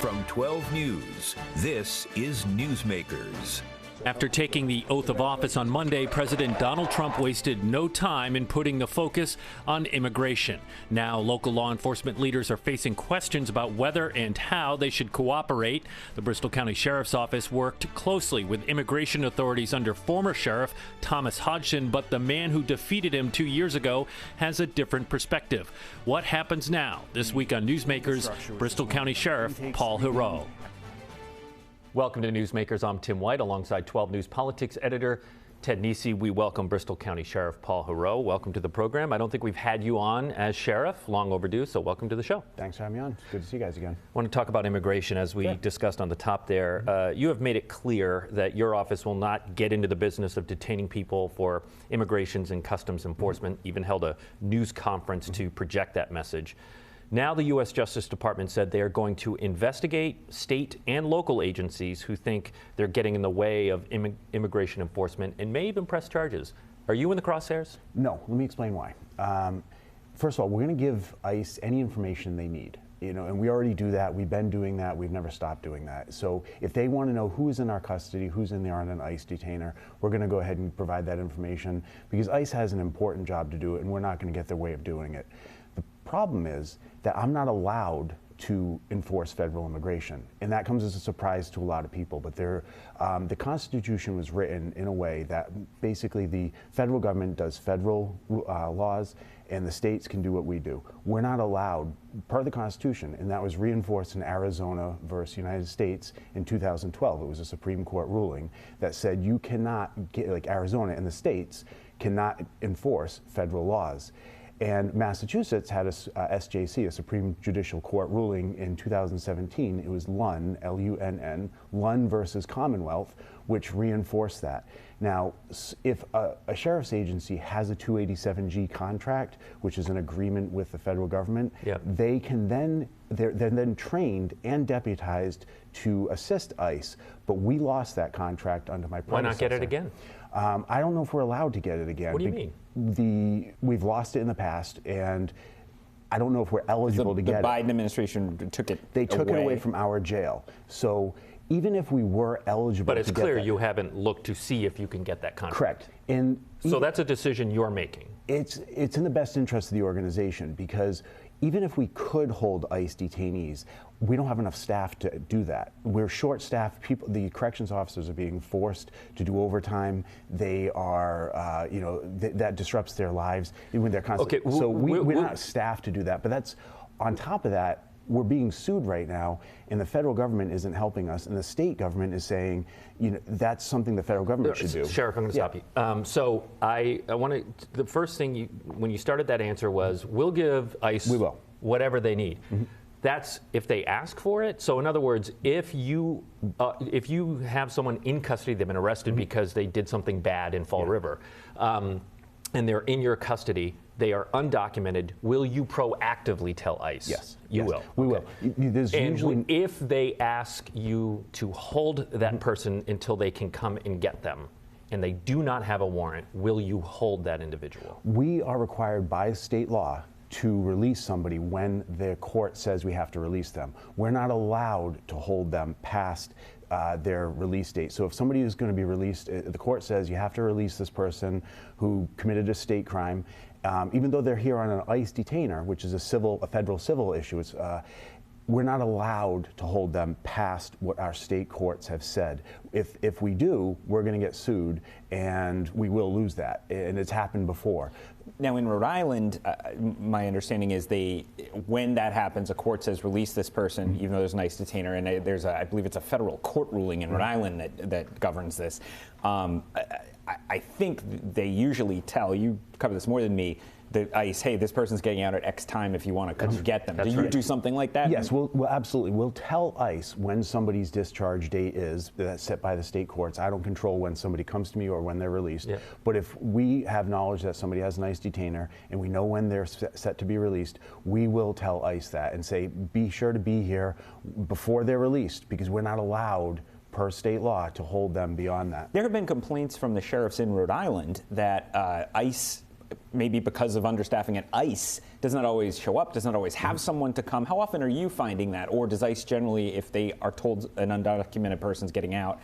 From 12 News, this is Newsmakers. After taking the oath of office on Monday, President Donald Trump wasted no time in putting the focus on immigration. Now, local law enforcement leaders are facing questions about whether and how they should cooperate. The Bristol County Sheriff's Office worked closely with immigration authorities under former Sheriff Thomas Hodgson, but the man who defeated him 2 years ago has a different perspective. What happens now? This week on Newsmakers, Bristol County Sheriff Paul Heroux. Welcome to Newsmakers. I'm Tim White alongside 12 News Politics editor Ted Nesi. We welcome Bristol County Sheriff Paul Heroux. Welcome to the program. I don't think we've had you on as sheriff, long overdue, so welcome to the show. Thanks for having me on. It's good to see you guys again. I want to talk about immigration as we discussed on the top there. You have made it clear that your office will not get into the business of detaining people for immigrations and customs enforcement, even held a news conference to project that message. Now the U.S. Justice Department said they are going to investigate state and local agencies who think they're getting in the way of immigration enforcement and may even press charges. Are you in the crosshairs? No. Let me explain why. First of all, we're going to give ICE any information they need. And we already do that. We've been doing that. We've never stopped doing that. So if they want to know who's in our custody, who's on an ICE detainer, we're going to go ahead and provide that information because ICE has an important job to do it, and we're not going to get their way of doing it. The problem is that I'm not allowed to enforce federal immigration, and that comes as a surprise to a lot of people. But the Constitution was written in a way that basically the federal government does federal laws, and the states can do what we do. We're not allowed, part of the Constitution, and that was reinforced in Arizona versus United States in 2012. It was a Supreme Court ruling that said you cannot get, like Arizona and the states cannot enforce federal laws. And Massachusetts had a SJC, a Supreme Judicial Court ruling in 2017. It was Lunn, L-U-N-N, Lunn versus Commonwealth, which reinforced that. Now, if a sheriff's agency has a 287G contract, which is an agreement with the federal government, they can then, they're then trained and deputized to assist ICE. But we lost that contract under my predecessor. Why not get it again? I don't know if we're allowed to get it again. What do you mean? We've lost it in the past, and I don't know if we're eligible to get it. The Biden administration took it away. They took it away from our jail. So even if we were eligible But it's to clear get that, you haven't looked to see if you can get that contract. correct. And So that's a decision you're making. it's in the best interest of the organization, because even if we could hold ICE detainees, we don't have enough staff to do that. We're short-staffed. People, the corrections officers are being forced to do overtime. They are, that disrupts their lives when they're constantly. Okay, so we're not staffed to do that. But that's on top of that. We're being sued right now, and the federal government isn't helping us, and the state government is saying, that's something the federal government should do. Sheriff, I'm going to stop you. So I want to. The first thing when you started that answer was, we'll give ICE whatever they need. Mm-hmm. That's if they ask for it. So in other words, if you have someone in custody, they've been arrested because they did something bad in Fall River, and they're in your custody, they are undocumented, will you proactively tell ICE? Yes. You will. We will. There's and if they ask you to hold that person until they can come and get them, and they do not have a warrant, will you hold that individual? We are required by state law to release somebody when the court says we have to release them. We're not allowed to hold them past their release date. So if somebody is going to be released, the court says you have to release this person who committed a state crime, even though they're here on an ICE detainer, which is a federal civil issue. We're not allowed to hold them past what our state courts have said. If we do, we're going to get sued, and we will lose that. And it's happened before. Now, in Rhode Island, my understanding is when that happens, a court says release this person, even though there's an ICE detainer, and I believe it's a federal court ruling in Rhode Island that governs this. I think they usually tell, you cover this more than me, the ICE, hey, this person's getting out at X time if you want to come get them. Do you do something like that? Yes, we'll absolutely. We'll tell ICE when somebody's discharge date is. That's set by the state courts. I don't control when somebody comes to me or when they're released. Yeah. But if we have knowledge that somebody has an ICE detainer and we know when they're set to be released, we will tell ICE that and say, be sure to be here before they're released, because we're not allowed per state law to hold them beyond that. There have been complaints from the sheriffs in Rhode Island that ICE maybe because of understaffing at ICE, does not always show up, does not always have someone to come. How often are you finding that? Or does ICE generally, if they are told an undocumented person's getting out,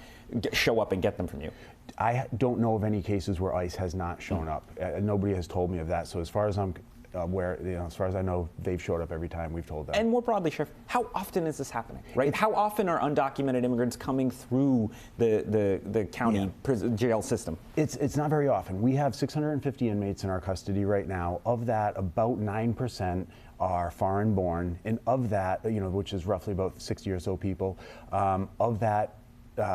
show up and get them from you? I don't know of any cases where ICE has not shown up. Nobody has told me of that. So as far as I'm aware, as far as I know, they've showed up every time we've told them. And more broadly, Sheriff, how often is this happening? Right? How often are undocumented immigrants coming through the county prison, jail system? It's not very often. We have 650 inmates in our custody right now. Of that, about 9% are foreign born, and of that, which is roughly about 60 or so people, of that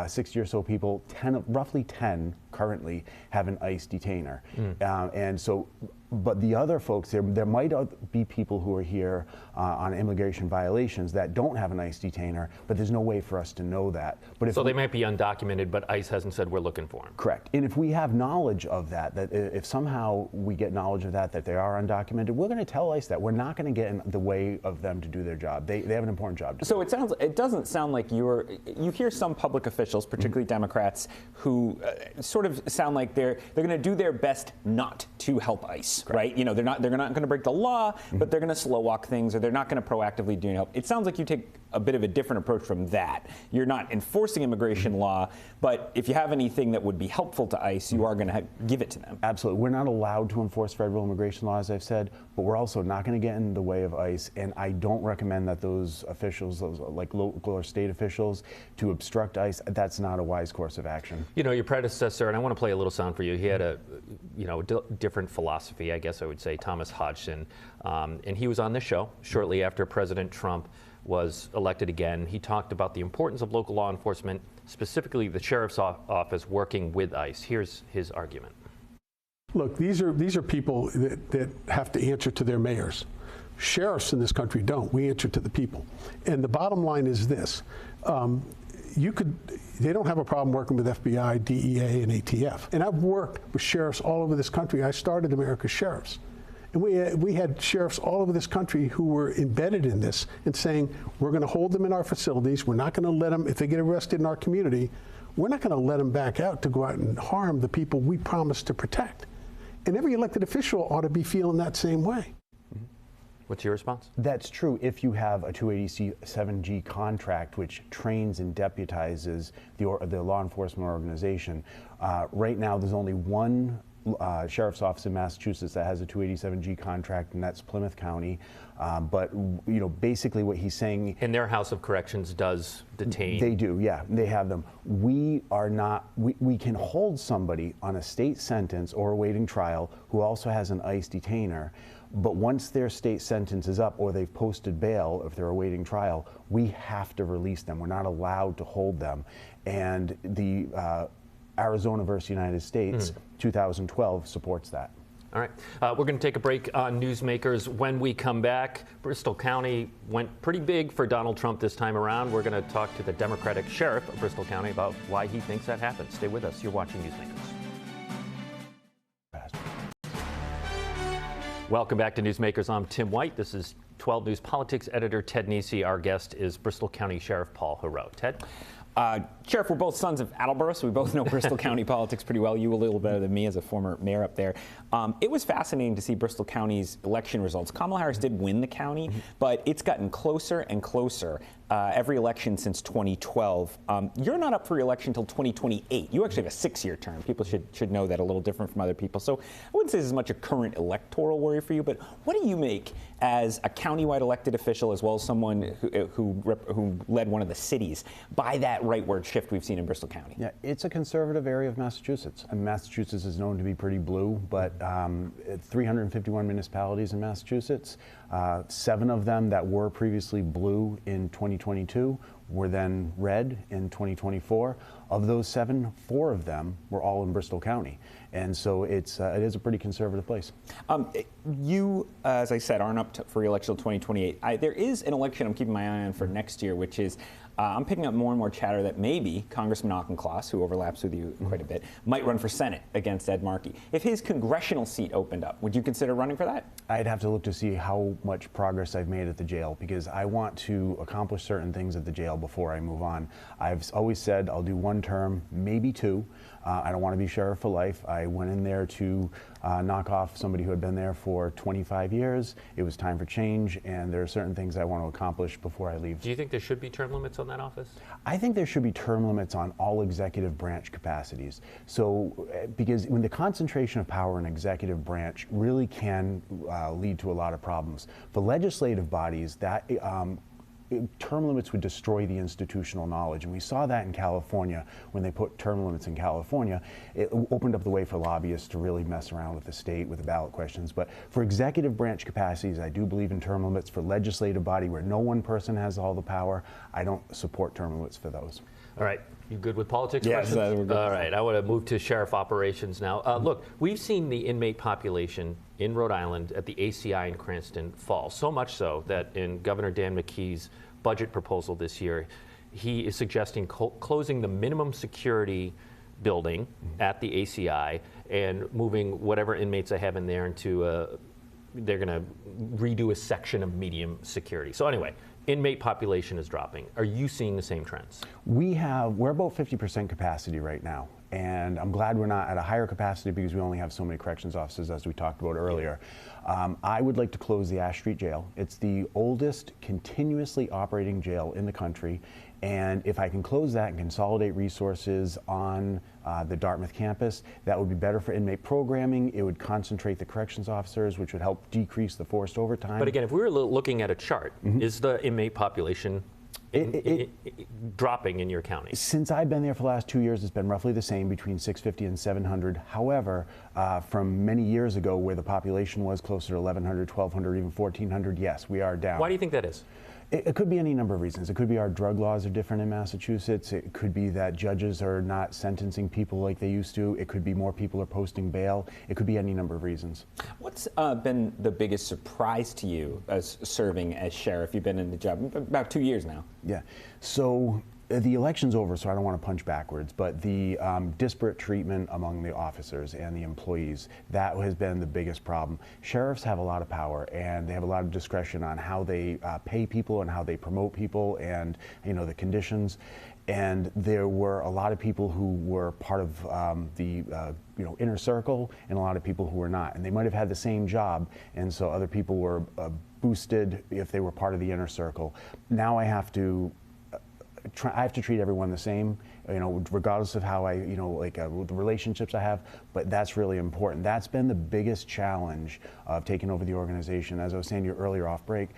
60 or so people, roughly 10 currently have an ICE detainer. And so, but the other folks, there might be people who are here on immigration violations that don't have an ICE detainer, but there's no way for us to know that. But if so they might be undocumented, but ICE hasn't said we're looking for them. Correct. And if we have knowledge of that if somehow we get knowledge of that they are undocumented, we're going to tell ICE that. We're not going to get in the way of them to do their job. They have an important job to do. So it doesn't sound like you hear some public officials, particularly Democrats, who sort of sound like they're going to do their best not to help ICE. Correct. Right? They're not going to break the law, but they're going to slow walk things, or they're not going to proactively do help. It sounds like you take a bit of a different approach from that. You're not enforcing immigration law, but if you have anything that would be helpful to ICE, you are going to give it to them. Absolutely. We're not allowed to enforce federal immigration law, as I've said, but we're also not going to get in the way of ICE, and I don't recommend that those officials, like local or state officials, to obstruct ICE. That's not a wise course of action. Your predecessor, and I want to play a little sound for you, he had a different philosophy, I guess I would say, Thomas Hodgson, and he was on this show shortly after President Trump was elected again. He talked about the importance of local law enforcement, specifically the sheriff's office working with ICE. Here's his argument. Look, these are people that have to answer to their mayors. Sheriffs in this country don't. We answer to the people. And the bottom line is this. They don't have a problem working with FBI, DEA, and ATF. And I've worked with sheriffs all over this country. I started America's Sheriffs. And we had sheriffs all over this country who were embedded in this and saying, we're going to hold them in our facilities. We're not going to let them, if they get arrested in our community, we're not going to let them back out to go out and harm the people we promised to protect. And every elected official ought to be feeling that same way. What's your response? That's true if you have a 287G contract which trains and deputizes the law enforcement organization. Right now there's only one sheriff's office in Massachusetts that has a 287G contract, and that's Plymouth County. But basically what he's saying, and their House of Corrections does detain. They do, yeah, they have them. We are not. We can hold somebody on a state sentence or awaiting trial who also has an ICE detainer. But once their state sentence is up or they've posted bail, if they're awaiting trial, we have to release them. We're not allowed to hold them. And the Arizona versus United States 2012 supports that. All right. We're going to take a break on Newsmakers. When we come back, Bristol County went pretty big for Donald Trump this time around. We're going to talk to the Democratic sheriff of Bristol County about why he thinks that happened. Stay with us. You're watching Newsmakers. Welcome back to Newsmakers. I'm Tim White. This is 12 News Politics editor Ted Nesi. Our guest is Bristol County Sheriff Paul Heroux. Ted? Sheriff, we're both sons of Attleboro, so we both know Bristol County politics pretty well. You a little better than me as a former mayor up there. It was fascinating to see Bristol County's election results. Kamala Harris did win the county, but it's gotten closer and closer every election since 2012. You're not up for re-election until 2028. You actually have a 6-year term. People should know that, a little different from other people. So I wouldn't say this is much a current electoral worry for you, but what do you make as a countywide elected official, as well as someone who led one of the cities, by that rightward shift we've seen in Bristol County? Yeah, it's a conservative area of Massachusetts. And Massachusetts is known to be pretty blue, but 351 municipalities in Massachusetts, 7 of them that were previously blue in 2022 were then red in 2024. Of those 7, 4 of them were all in Bristol County. And so it is a pretty conservative place. You, as I said, aren't up for re-election until 2028. There is an election I'm keeping my eye on for next year, which is I'm picking up more and more chatter that maybe Congressman Auchincloss, who overlaps with you quite a bit, might run for Senate against Ed Markey. If his congressional seat opened up, would you consider running for that? I'd have to look to see how much progress I've made at the jail, because I want to accomplish certain things at the jail before I move on. I've always said I'll do 1 term, maybe 2. I don't want to be sheriff for life. I went in there to knock off somebody who had been there for 25 years. It was time for change, and there are certain things I want to accomplish before I leave. Do you think there should be term limits on that office? I think there should be term limits on all executive branch capacities. So, because when the concentration of power in executive branch really can lead to a lot of problems. For legislative bodies, that term limits would destroy the institutional knowledge, and we saw that in California when they put term limits in California. It opened up the way for lobbyists to really mess around with the state with the ballot questions. But for executive branch capacities, I do believe in term limits. For legislative body where no one person has all the power, I don't support term limits for those. All right, you good with politics? Yes, questions? All right, I want to move to sheriff operations now. Look, we've seen the inmate population in Rhode Island at the ACI in Cranston fall, so much so that in Governor Dan McKee's budget proposal this year, he is suggesting closing the minimum security building at the ACI and moving whatever inmates they have in there into they're going to redo a section of medium security. So anyway, inmate population is dropping. Are you seeing the same trends? We're about 50% capacity right now. And I'm glad we're not at a higher capacity because we only have so many corrections officers, as we talked about earlier. I would like to close the Ash Street Jail. It's the oldest continuously operating jail in the country. And if I can close that and consolidate resources on the Dartmouth campus, that would be better for inmate programming. It would concentrate the corrections officers, which would help decrease the forced overtime. But again, if we were looking at a chart, is the inmate population dropping in your county? Since I've been there for the last 2 years, it's been roughly the same, between 650 and 700. However, from many years ago, where the population was closer to 1,100, 1,200, even 1,400, yes, we are down. Why do you think that is? It could be any number of reasons. It could be our drug laws are different in Massachusetts. It could be that judges are not sentencing people like they used to. It could be more people are posting bail. It could be any number of reasons. What's been the biggest surprise to you as serving as sheriff? You've been in the job about 2 years now. Yeah. So the election's over, so I don't want to punch backwards, but the disparate treatment among the officers and the employees, that has been the biggest problem. Sheriffs have a lot of power, and they have a lot of discretion on how they pay people and how they promote people, and the conditions. And there were a lot of people who were part of the inner circle, and a lot of people who were not. And they might have had the same job, and so other people were boosted if they were part of the inner circle. Now I have to treat everyone the same, regardless of how the relationships I have, but that's really important. That's been the biggest challenge of taking over the organization. As I was saying to you earlier off break,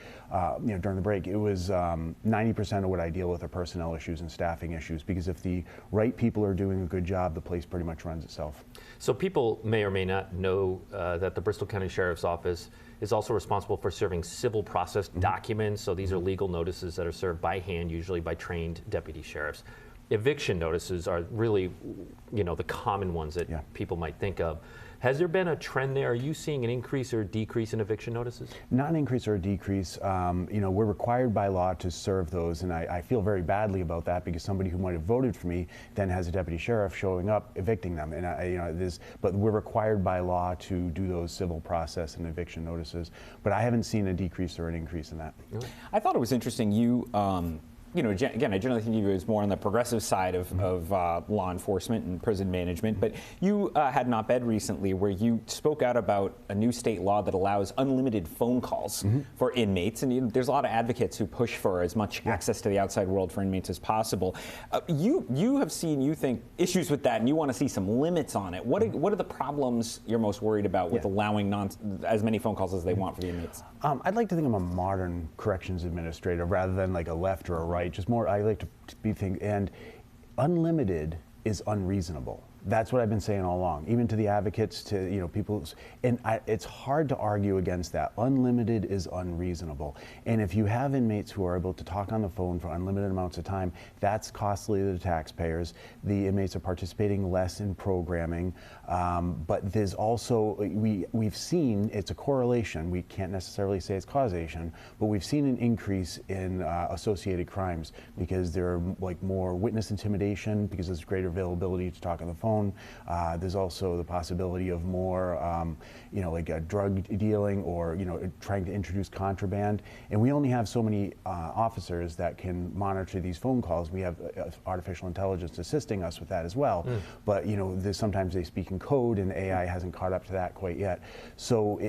during the break, it was 90% of what I deal with are personnel issues and staffing issues, because if the right people are doing a good job, the place pretty much runs itself. So people may or may not know that the Bristol County Sheriff's Office is also responsible for serving civil process documents. So these are legal notices that are served by hand, usually by trained deputy sheriffs. Eviction notices are really, the common ones that people might think of. Has there been a trend there? Are you seeing an increase or decrease in eviction notices? Not an increase or a decrease. We're required by law to serve those, and I feel very badly about that, because somebody who might have voted for me then has a deputy sheriff showing up evicting them. And but we're required by law to do those civil process and eviction notices. But I haven't seen a decrease or an increase in that. Really? I thought it was interesting. Again, I generally think of you as more on the progressive side of law enforcement and prison management, but you had an op-ed recently where you spoke out about a new state law that allows unlimited phone calls for inmates, and there's a lot of advocates who push for as much access to the outside world for inmates as possible. You have seen, you think, issues with that, and you want to see some limits on it. What are the problems you're most worried about with allowing as many phone calls as they want for the inmates? I'd like to think I'm a modern corrections administrator rather than like a left or a right. Just more, I like to be thinking, and unlimited is unreasonable. That's what I've been saying all along, even to the advocates, to people, and it's hard to argue against that. Unlimited is unreasonable, and if you have inmates who are able to talk on the phone for unlimited amounts of time, that's costly to the taxpayers. The inmates are participating less in programming, but there's also, we've seen, it's a correlation, we can't necessarily say it's causation, but we've seen an increase in associated crimes, because there are more witness intimidation, because there's greater availability to talk on the phone. phone. There's also the possibility of more, like drug dealing or, trying to introduce contraband. And we only have so many officers that can monitor these phone calls. We have artificial intelligence assisting us with that as well. But, sometimes they speak in code and AI hasn't caught up to that quite yet. So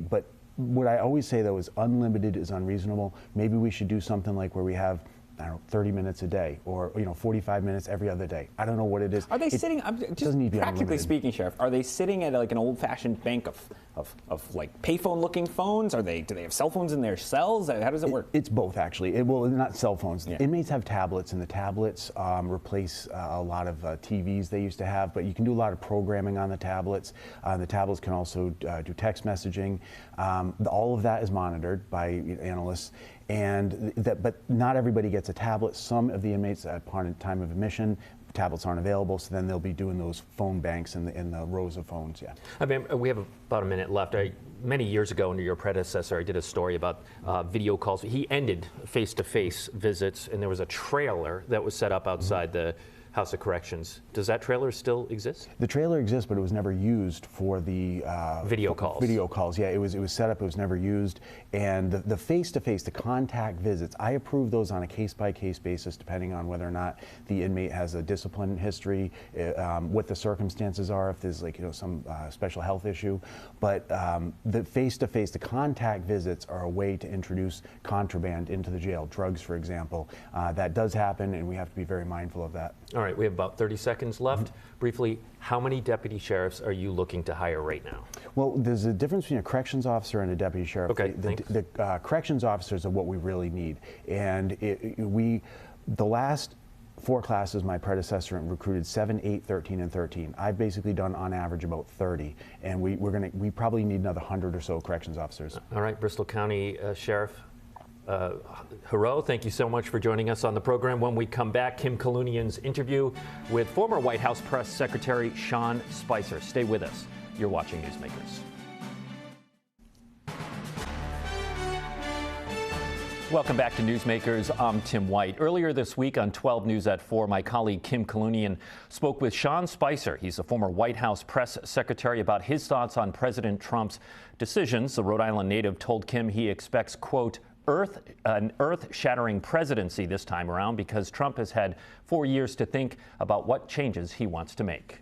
but what I always say though is unlimited is unreasonable. Maybe we should do something like where we have, I don't know, 30 minutes a day, or 45 minutes every other day. I don't know what it is. Are they sitting? Just need to be practically unlimited. speaking, Sheriff, are they sitting at like an old-fashioned bank of like payphone-looking phones? Do they have cell phones in their cells? How does it work? It's both actually. Well, not cell phones. Yeah. Inmates have tablets, and the tablets replace a lot of TVs they used to have. But you can do a lot of programming on the tablets. The tablets can also do text messaging. All of that is monitored by analysts. But not everybody gets a tablet. Some of the inmates at time of admission, tablets aren't available, so then they'll be doing those phone banks in the rows of phones. Yeah. I mean, we have about a minute left. Many years ago, under your predecessor, I did a story about video calls. He ended face-to-face visits, and there was a trailer that was set up outside the House of Corrections. Does that trailer still exist? The trailer exists, but it was never used for the video calls. Video calls, yeah. It was set up. It was never used. And the face-to-face, the contact visits, I approve those on a case-by-case basis, depending on whether or not the inmate has a discipline history, what the circumstances are, if there's some special health issue. But the face-to-face, the contact visits are a way to introduce contraband into the jail, drugs, for example. That does happen, and we have to be very mindful of that. All right, we have about 30 seconds left. Briefly, how many deputy sheriffs are you looking to hire right now? Well, there's a difference between a corrections officer and a deputy sheriff. Okay, the corrections officers are what we really need. And the last 4 classes, my predecessor recruited 7, 8, 13, and 13. I've basically done on average about 30, and we probably need another 100 or so corrections officers. All right, Bristol County Sheriff Heroux, thank you so much for joining us on the program. When we come back, Kim Kalunian's interview with former White House Press Secretary Sean Spicer. Stay with us. You're watching Newsmakers. Welcome back to Newsmakers. I'm Tim White. Earlier this week on 12 News at 4, my colleague Kim Kalunian spoke with Sean Spicer. He's a former White House press secretary, about his thoughts on President Trump's decisions. The Rhode Island native told Kim he expects, quote, an earth-shattering presidency this time around because Trump has had 4 years to think about what changes he wants to make.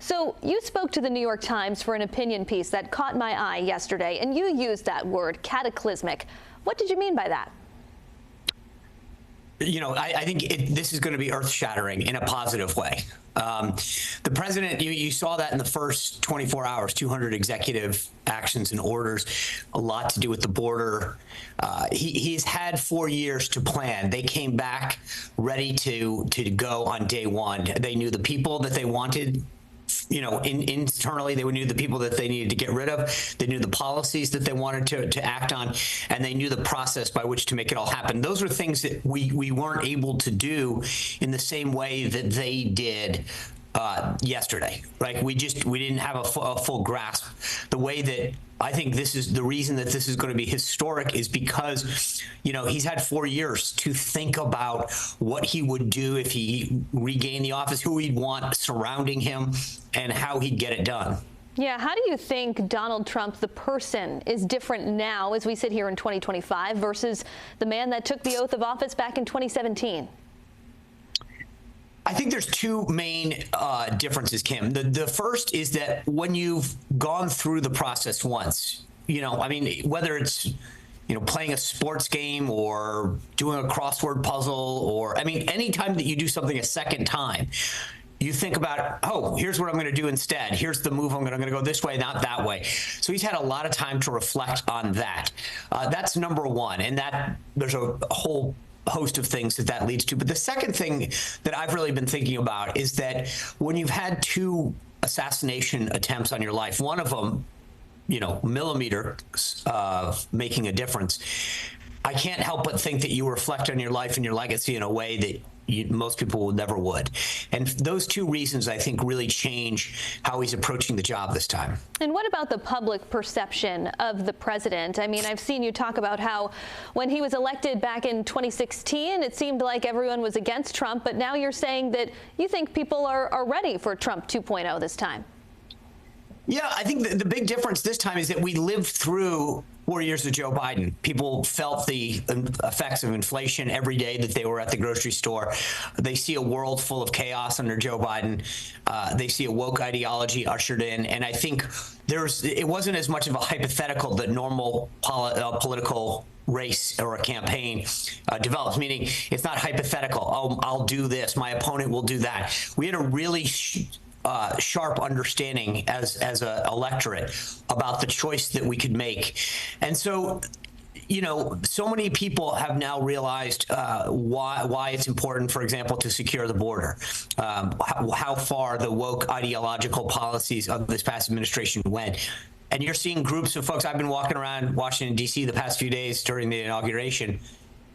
So you spoke to the New York Times for an opinion piece that caught my eye yesterday, and you used that word, cataclysmic. What did you mean by that? I think this is going to be earth-shattering in a positive way. The president, you saw that in the first 24 hours, 200 executive actions and orders, a lot to do with the border. He's had 4 years to plan. They came back ready to go on day one. They knew the people that they wanted. Internally, they knew the people that they needed to get rid of. They knew the policies that they wanted to act on, and they knew the process by which to make it all happen. Those were things that we weren't able to do in the same way that they did yesterday. Right? We didn't have a full grasp. The way that I think this is the reason that this is going to be historic is because, he's had 4 years to think about what he would do if he regained the office, who he'd want surrounding him, and how he'd get it done. Yeah, how do you think Donald Trump, the person, is different now as we sit here in 2025 versus the man that took the oath of office back in 2017? I think there's two main differences, Kim. The first is that when you've gone through the process once, whether it's, playing a sports game or doing a crossword puzzle or, any time that you do something a second time, you think about, oh, here's what I'm going to do instead. Here's the move. I'm going to go this way, not that way. So he's had a lot of time to reflect on that. That's number one. And that there's a whole host of things that leads to. But the second thing that I've really been thinking about is that when you've had 2 assassination attempts on your life, one of them, millimeter making a difference, I can't help but think that you reflect on your life and your legacy in a way that most people never would. And those two reasons, I think, really change how he's approaching the job this time. And what about the public perception of the president? I mean, I've seen you talk about how when he was elected back in 2016, it seemed like everyone was against Trump, but now you're saying that you think people are ready for Trump 2.0 this time. Yeah, I think the big difference this time is that we lived through 4 years of Joe Biden. People felt the effects of inflation every day that they were at the grocery store. They see a world full of chaos under Joe Biden. They see a woke ideology ushered in. And I think it wasn't as much of a hypothetical that normal political race or a campaign develops, meaning it's not hypothetical. Oh, I'll do this. My opponent will do that. We had a really sharp understanding as an electorate about the choice that we could make. And so, you know, so many people have now realized why it's important, for example, to secure the border, how far the woke ideological policies of this past administration went. And you're seeing groups of folks. I've been walking around Washington, D.C. the past few days during the inauguration,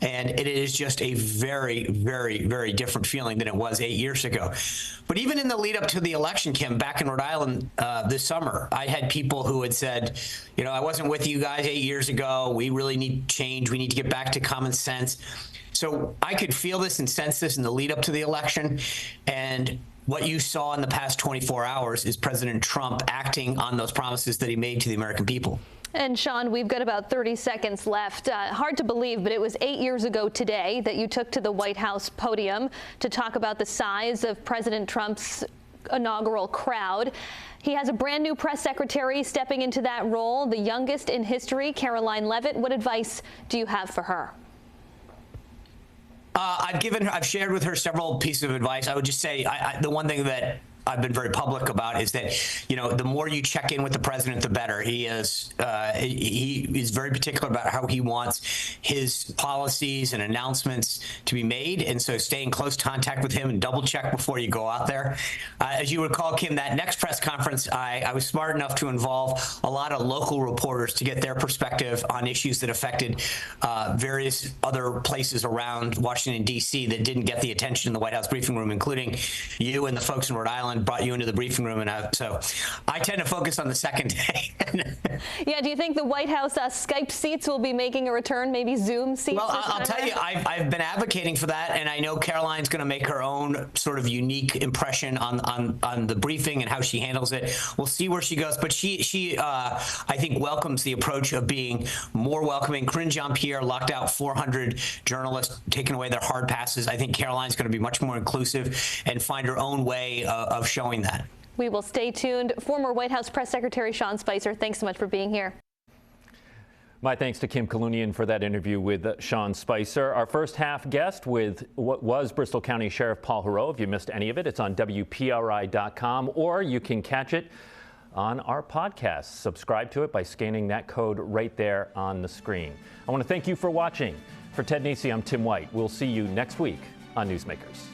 and it is just a very, very, very different feeling than it was 8 years ago. But even in the lead up to the election, Kim, back in Rhode Island this summer, I had people who had said, you know, I wasn't with you guys 8 years ago. We really need change. We need to get back to common sense. So I could feel this and sense this in the lead up to the election. And what you saw in the past 24 hours is President Trump acting on those promises that he made to the American people. And Sean, we've got about 30 seconds left. Hard to believe, but it was 8 years ago today that you took to the White House podium to talk about the size of President Trump's inaugural crowd. He has a brand new press secretary stepping into that role, the youngest in history, Caroline Leavitt. What advice do you have for her? I've shared with her several pieces of advice. I would just say the one thing that I've been very public about is that, you know, the more you check in with the president, the better. He is very particular about how he wants his policies and announcements to be made. And so stay in close contact with him and double check before you go out there. As you recall, Kim, that next press conference, I was smart enough to involve a lot of local reporters to get their perspective on issues that affected various other places around Washington, D.C. that didn't get the attention in the White House briefing room, including you and the folks in Rhode Island brought you into the briefing room. And so I tend to focus on the second day. Yeah, do you think the White House Skype seats will be making a return, maybe Zoom seats? Well, I'll tell you, I've been advocating for that, and I know Caroline's going to make her own sort of unique impression on the briefing and how she handles it. We'll see where she goes, but she I think welcomes the approach of being more welcoming. Corinne Jean-Pierre locked out 400 journalists, taking away their hard passes. I think Caroline's going to be much more inclusive and find her own way of showing that. We will stay tuned. Former White House Press Secretary Sean Spicer, thanks so much for being here. My thanks to Kim Kalunian for that interview with Sean Spicer. Our first half guest with what was Bristol County Sheriff Paul Heroux. If you missed any of it, it's on WPRI.com, or you can catch it on our podcast. Subscribe to it by scanning that code right there on the screen. I want to thank you for watching. For Ted Nesi, I'm Tim White. We'll see you next week on Newsmakers.